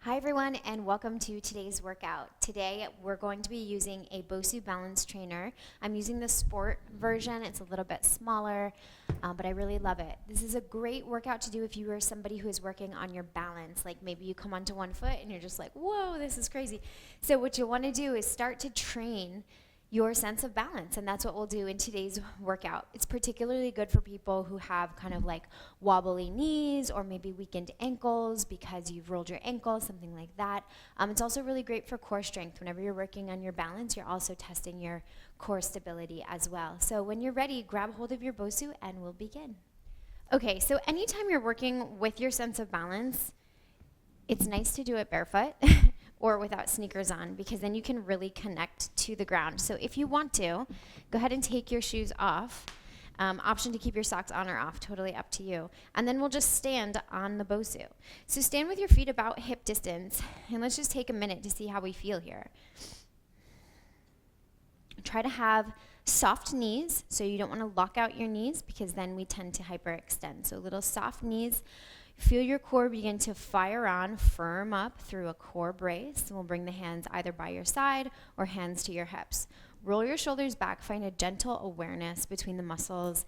Hi everyone, and welcome to today's workout. Today we're going to be using a BOSU Balance trainer. I'm using the sport version. It's a little bit smaller, but I really love it. This is a great workout to do if you are somebody who is working on your balance. Like maybe you come onto one foot and you're just like, whoa, this is crazy. So what you want to do is start to train your sense of balance, and that's what we'll do in today's workout. It's particularly good for people who have kind of like wobbly knees or maybe weakened ankles because you've rolled your ankle, something like that. It's also really great for core strength. Whenever you're working on your balance, you're also testing your core stability as well. So when you're ready, grab hold of your BOSU and we'll begin. Okay, so anytime you're working with your sense of balance, it's nice to do it barefoot or without sneakers on, because then you can really connect to the ground. So if you want to, go ahead and take your shoes off. Option to keep your socks on or off, totally up to you. And then we'll just stand on the BOSU. So stand with your feet about hip distance, and let's just take a minute to see how we feel here. Try to have soft knees, so you don't want to lock out your knees because then we tend to hyperextend. So little soft knees. Feel your core begin to fire on, firm up through a core brace. We'll bring the hands either by your side or hands to your hips. Roll your shoulders back. Find a gentle awareness between the muscles,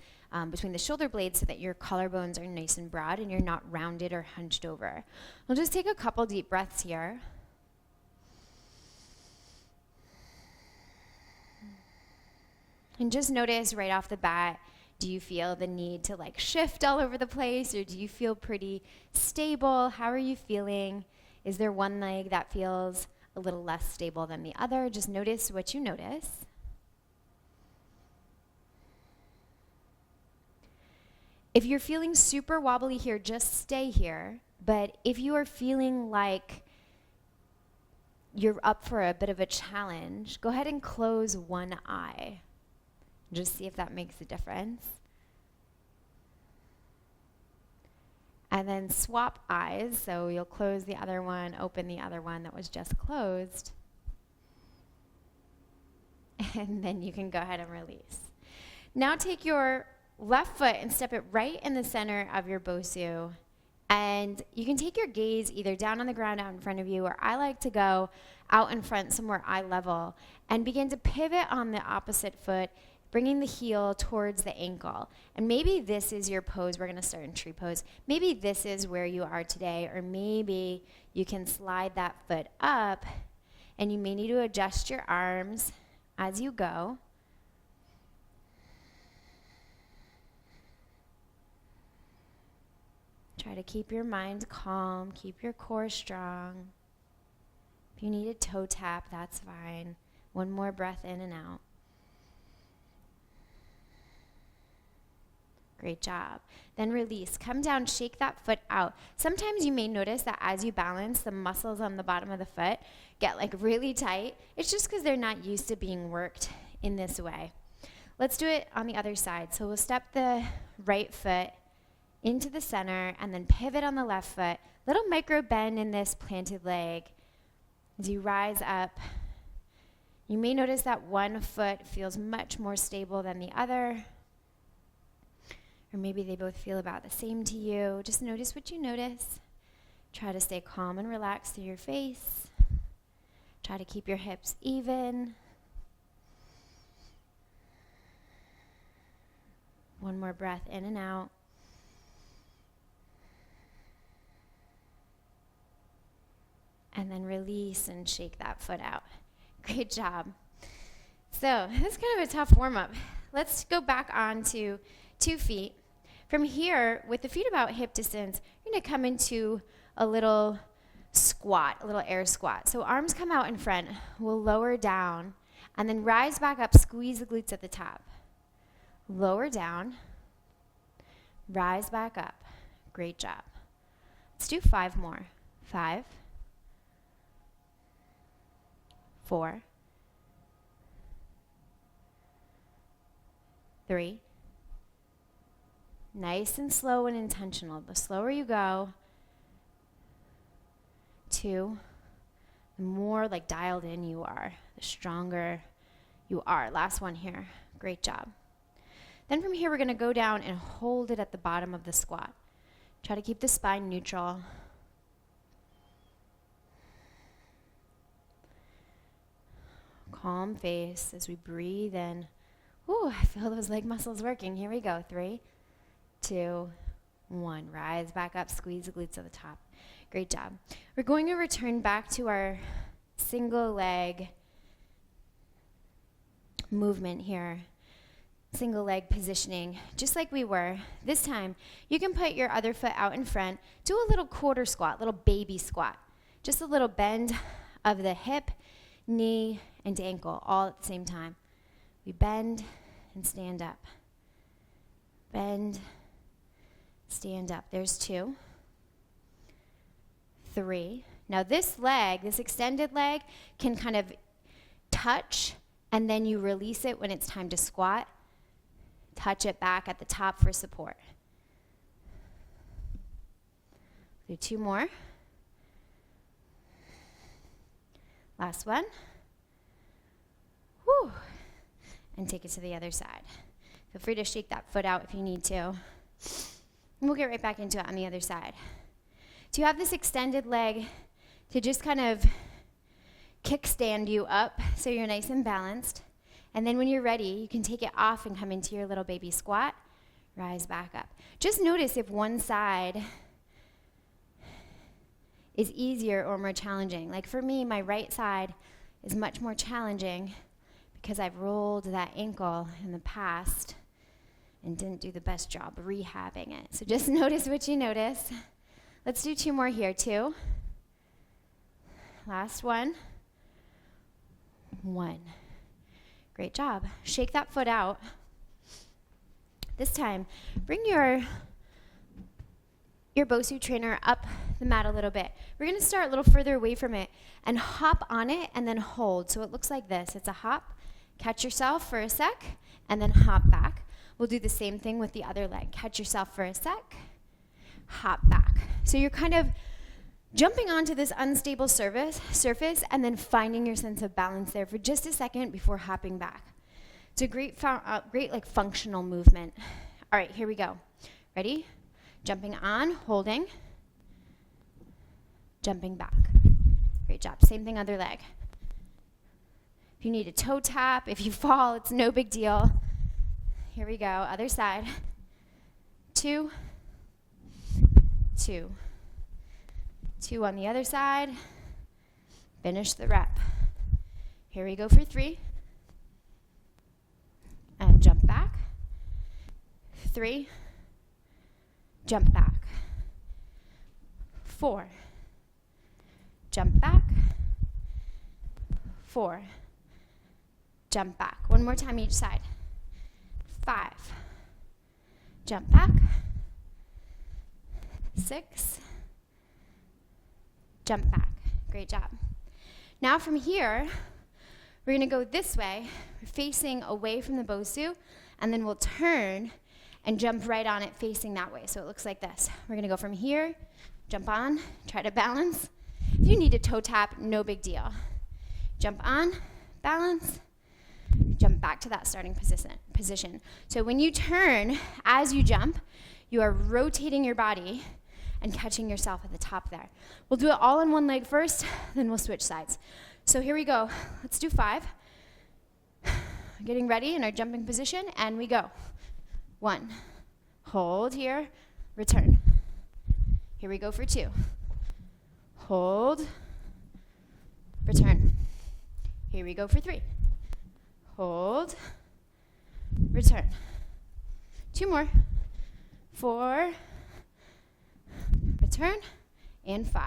between the shoulder blades, so that your collarbones are nice and broad and you're not rounded or hunched over. We'll just take a couple deep breaths here. And just notice right off the bat, do you feel the need to like shift all over the place, or do you feel pretty stable? How are you feeling? Is there one leg that feels a little less stable than the other? Just notice what you notice. If you're feeling super wobbly here, just stay here. But if you are feeling like you're up for a bit of a challenge, go ahead and close one eye. Just see if that makes a difference. And then swap eyes. So you'll close the other one, open the other one that was just closed. And then you can go ahead and release. Now take your left foot and step it right in the center of your BOSU. And you can take your gaze either down on the ground out in front of you, or I like to go out in front somewhere eye level and begin to pivot on the opposite foot, bringing the heel towards the ankle. And maybe this is your pose. We're going to start in tree pose. Maybe this is where you are today, or maybe you can slide that foot up, and you may need to adjust your arms as you go. Try to keep your mind calm, keep your core strong. If you need a toe tap, that's fine. One more breath in and out. Great job. Then release. Come down, shake that foot out. Sometimes you may notice that as you balance, the muscles on the bottom of the foot get like really tight. It's just because they're not used to being worked in this way. Let's do it on the other side. So we'll step the right foot into the center and then pivot on the left foot. Little micro bend in this planted leg. As you rise up, you may notice that one foot feels much more stable than the other. Or maybe they both feel about the same to you. Just notice what you notice. Try to stay calm and relaxed through your face. Try to keep your hips even. One more breath in and out. And then release and shake that foot out. Great job. So this is kind of a tough warm-up. Let's go back on to 2 feet. From here, with the feet about hip distance, you're going to come into a little squat, a little air squat. So arms come out in front. We'll lower down and then rise back up. Squeeze the glutes at the top. Lower down. Rise back up. Great job. Let's do 5 more. 5, 4, 3. Nice and slow and intentional. The slower you go, 2, the more like dialed in you are, the stronger you are. Last one here. Great job. Then from here, we're going to go down and hold it at the bottom of the squat. Try to keep the spine neutral. Calm face as we breathe in. Ooh, I feel those leg muscles working. Here we go. 3, 2, 1. Rise back up, squeeze the glutes to the top. Great job. We're going to return back to our single leg movement here. Single leg positioning, just like we were. This time, you can put your other foot out in front. Do a little quarter squat, little baby squat. Just a little bend of the hip, knee, and ankle, all at the same time. We bend and stand up. Bend, stand up. There's 2, 3. Now this leg, this extended leg, can kind of touch, and then you release it when it's time to squat. Touch it back at the top for support. Do 2 more. Last one. Whew. And take it to the other side. Feel free to shake that foot out if you need to. And we'll get right back into it on the other side. So you have this extended leg to just kind of kickstand you up so you're nice and balanced. And then when you're ready, you can take it off and come into your little baby squat. Rise back up. Just notice if one side is easier or more challenging. Like for me, my right side is much more challenging because I've rolled that ankle in the past and didn't do the best job rehabbing it. So just notice what you notice. Let's do 2 more here. 2. Last one. 1. Great job. Shake that foot out. This time, bring your BOSU trainer up the mat a little bit. We're going to start a little further away from it and hop on it and then hold. So it looks like this. It's a hop. Catch yourself for a sec and then hop back. We'll do the same thing with the other leg. Catch yourself for a sec, hop back. So you're kind of jumping onto this unstable surface and then finding your sense of balance there for just a second before hopping back. It's a great like functional movement. All right, here we go. Ready? Jumping on, holding, jumping back. Great job. Same thing, other leg. If you need a toe tap, if you fall, it's no big deal. Here we go. Other side. 2, 2. 2 on the other side. Finish the rep. Here we go for 3. And jump back. 3. Jump back. 4. Jump back. 4. Jump back. One more time each side. 5. Jump back. 6. Jump back. Great job. Now from here, we're going to go this way, facing away from the BOSU, and then we'll turn and jump right on it facing that way. So it looks like this. We're going to go from here, jump on, try to balance. If you need a toe tap, no big deal. Jump on, balance, jump back to that starting position. So when you turn, as you jump, you are rotating your body and catching yourself at the top there. We'll do it all on one leg first, then we'll switch sides. So here we go. Let's do 5. Getting ready in our jumping position, and we go. 1. Hold here, return. Here we go for 2. Hold, return. Here we go for 3. Hold, return. 2 more. 4, return, and 5.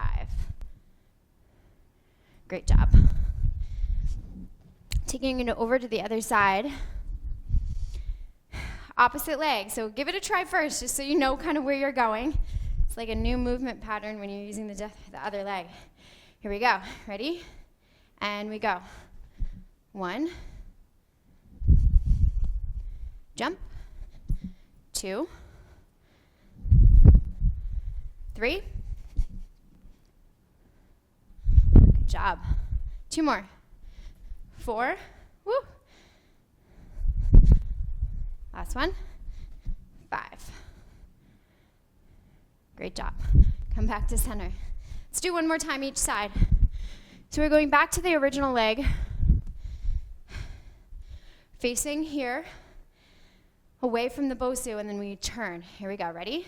Great job. Taking it over to the other side. Opposite leg. So give it a try first, just so you know kind of where you're going. It's like a new movement pattern when you're using the other leg. Here we go. Ready? And we go. 1. Jump. 2. 3. Good job. 2 more. 4. Woo. Last one. 5. Great job. Come back to center. Let's do one more time each side. So we're going back to the original leg. facing here, away from the BOSU, and then we turn. Here we go, ready?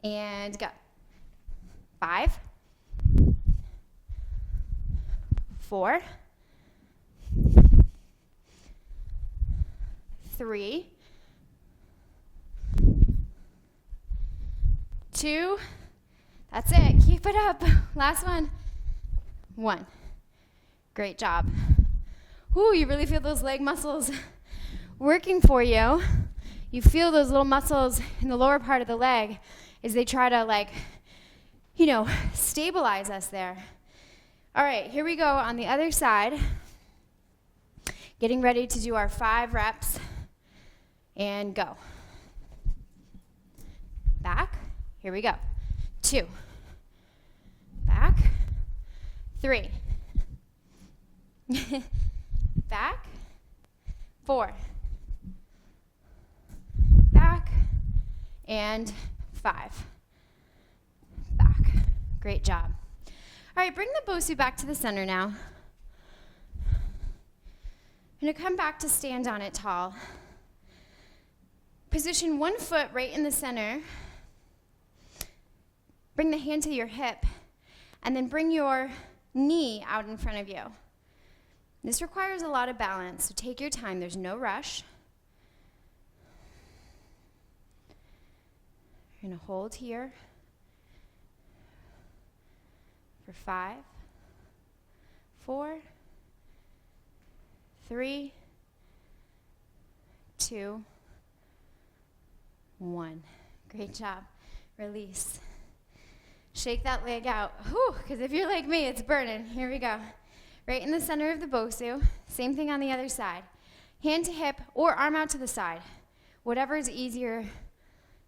And go. 5, 4, 3, 2, that's it, keep it up. Last one. 1. Great job. Ooh, you really feel those leg muscles working for you. You feel those little muscles in the lower part of the leg as they try to stabilize us there. All right, here we go on the other side. Getting ready to do our 5 reps. And go. Back. Here we go. 2. Back. 3. Back. 4. Back. And 5. Back. Great job. All right, bring the BOSU back to the center now. I'm going to come back to stand on it tall. Position one foot right in the center. Bring the hand to your hip, and then bring your knee out in front of you. This requires a lot of balance, so take your time. There's no rush. You're going to hold here for 5, 4, 3, 2, 1. Great job. Release. Shake that leg out. Whew, because if you're like me, it's burning. Here we go. Right in the center of the BOSU. Same thing on the other side. Hand to hip or arm out to the side. Whatever is easier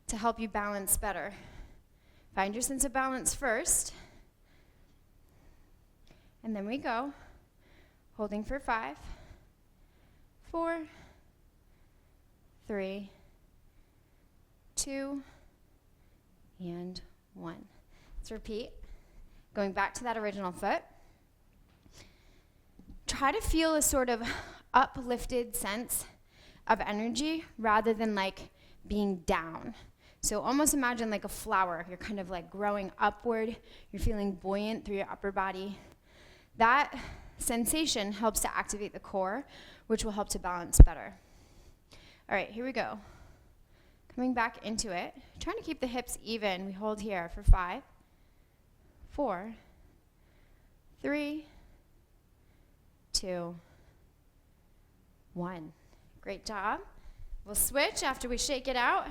to help you balance better. Find your sense of balance first. And then we go. Holding for 5, 4, 3, 2, and 1. Let's repeat. Going back to that original foot. Try to feel a sort of uplifted sense of energy rather than like being down. So almost imagine like a flower. You're kind of like growing upward. You're feeling buoyant through your upper body. That sensation helps to activate the core, which will help to balance better. All right, here we go. Coming back into it. Trying to keep the hips even. We hold here for 5, 4, 3, 2, 1. Great job. We'll switch after we shake it out.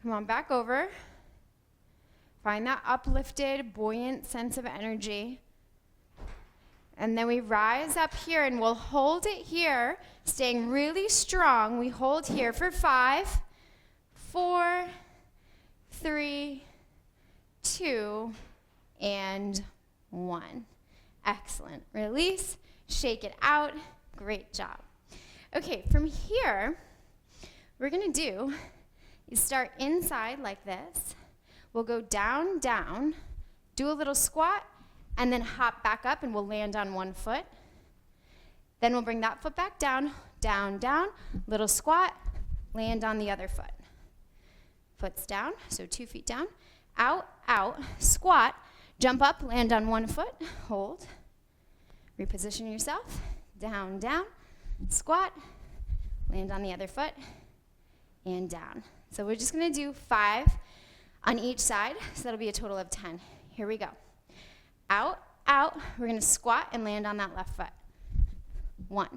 Come on back over. Find that uplifted, buoyant sense of energy. And then we rise up here and we'll hold it here, staying really strong. We hold here for 5, 4, 3, 2, and 1. Excellent. Release, shake it out. Great job. Okay, from here, we're going to do is start inside like this. We'll go down, down, do a little squat, and then hop back up, and we'll land on one foot. Then we'll bring that foot back down, down, down, little squat, land on the other foot. Foot's down, so 2 feet down. Out, out, squat, jump up, land on one foot, hold. Reposition yourself, down, down, squat, land on the other foot, and down. So we're just going to do 5 on each side, so that'll be a total of 10. Here we go. Out, out, we're going to squat and land on that left foot. 1.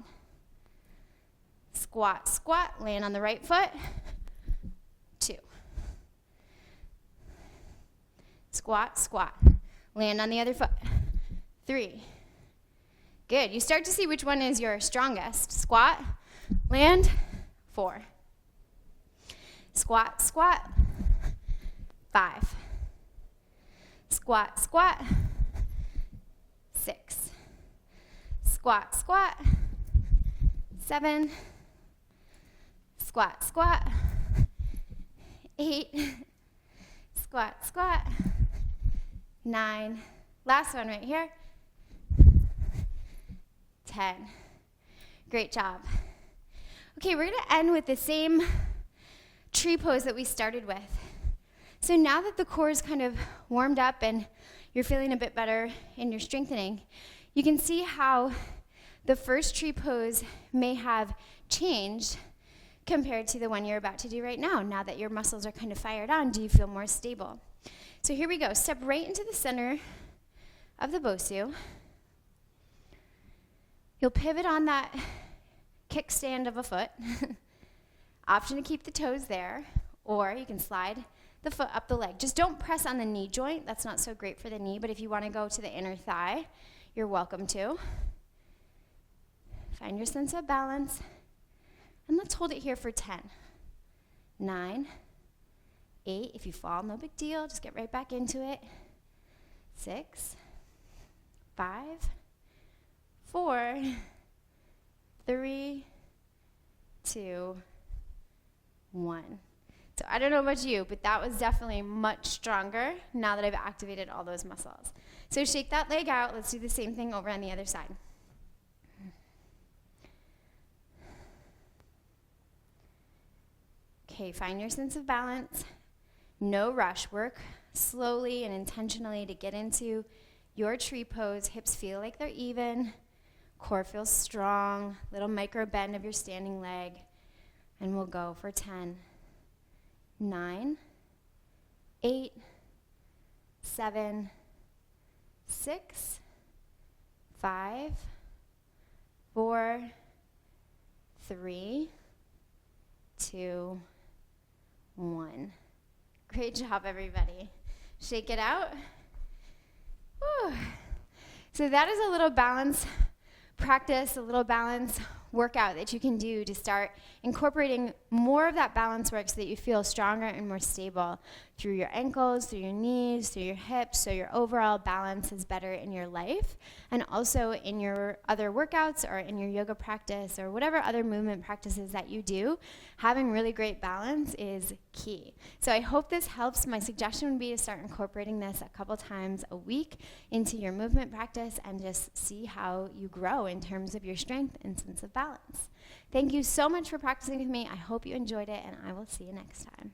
Squat, squat, land on the right foot. 2. Squat, squat, land on the other foot. 3. Good. You start to see which one is your strongest. Squat, land. 4. Squat, squat. 5. Squat, squat. 6. Squat, squat. 7. Squat, squat. 8. Squat, squat. 9. Last one right here. 10. Great job. Okay, we're gonna end with the same tree pose that we started with. So now that the core is kind of warmed up and you're feeling a bit better and you're strengthening, you can see how the first tree pose may have changed compared to the one you're about to do right now. Now that your muscles are kind of fired on, do you feel more stable? So here we go. Step right into the center of the BOSU. You'll pivot on that kickstand of a foot. Option to keep the toes there, or you can slide the foot up the leg. Just don't press on the knee joint. That's not so great for the knee, but if you want to go to the inner thigh, you're welcome to. Find your sense of balance, and let's hold it here for 10, 9, 8. If you fall, no big deal. Just get right back into it. 6, 5, 4, 3, 2, 1. So I don't know about you, but that was definitely much stronger now that I've activated all those muscles. So shake that leg out. Let's do the same thing over on the other side. Okay, find your sense of balance. No rush. Work slowly and intentionally to get into your tree pose. Hips feel like they're even. Core feels strong. Little micro bend of your standing leg. And we'll go for 10, 9, 8, 7, 6, 5, 4, 3, 2, 1. Great job, everybody. Shake it out. Whew. So that is a little balance practice, a little balance workout that you can do to start incorporating more of that balance work so that you feel stronger and more stable through your ankles, through your knees, through your hips, so your overall balance is better in your life and also in your other workouts or in your yoga practice or whatever other movement practices that you do. Having really great balance is key. So I hope this helps. My suggestion would be to start incorporating this a couple times a week into your movement practice and just see how you grow in terms of your strength and sense of balance. Thank you so much for practicing with me. I hope you enjoyed it, and I will see you next time.